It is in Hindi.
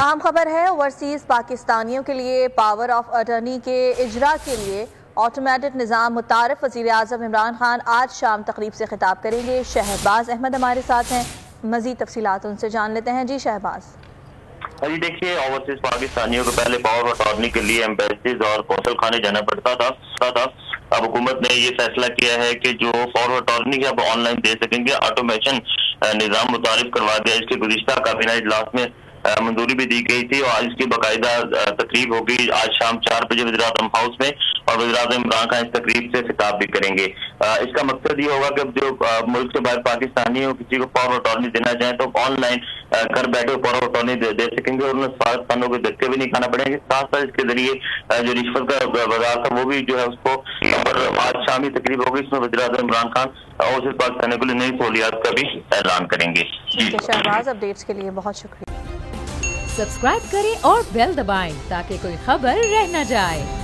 अहम खबर है, ओवरसीज पाकिस्तानियों के लिए पावर ऑफ अटर्नी के इजरा के लिए ऑटोमेटिक निज़ाम मुतारिफ वज़ीर आज़म इमरान खान आज शाम तकरीब से खिताब करेंगे। शहबाज अहमद हमारे साथ हैं, मज़ीद तफसीलात उनसे जान लेते हैं। जी शहबाज। जी देखिए, ओवरसीज पाकिस्तानियों को पहले पावर ऑफ अटॉर्नी के लिए एम्बेसीज और कौंसल खाने जाना पड़ता था। अब हुकूमत ने ये फैसला किया है कि जो पावर ऑफ अटॉर्नी है अब ऑनलाइन दे सकेंगे। ऑटोमेशन निज़ाम मुतारिफ करवा दिया। इसके गुज़िश्ता काबीना इजलास में मंजूरी भी दी गई थी और आज इसकी बाकायदा तकरीब होगी आज शाम 4 बजे वज़ीर-ए-आज़म हाउस में, और वज़ीर-ए-आज़म इमरान खान इस तकरीब से खिताब भी करेंगे। इसका मकसद ये होगा कि जो मुल्क से बाहर पाकिस्तानी हो किसी को पावर ऑफ अटॉर्नी देना चाहें तो ऑनलाइन घर बैठे पावर ऑफ अटॉर्नी दे सकेंगे और उन्हें सफारत खानों के धक्के भी नहीं खाना पड़ेंगे। साथ साथ इसके जरिए जो रिश्वत का बाजार था वो भी जो है उसको आज शाम ही तकरीब होगी। इसमें वज़ीर-ए-आज़म इमरान खान और पाकिस्तानियों के लिए नई सहूलियात का भी ऐलान करेंगे। शहबाज, अपडेट्स के लिए बहुत शुक्रिया। सब्सक्राइब करें और बेल दबाएं ताकि कोई खबर रह न जाए।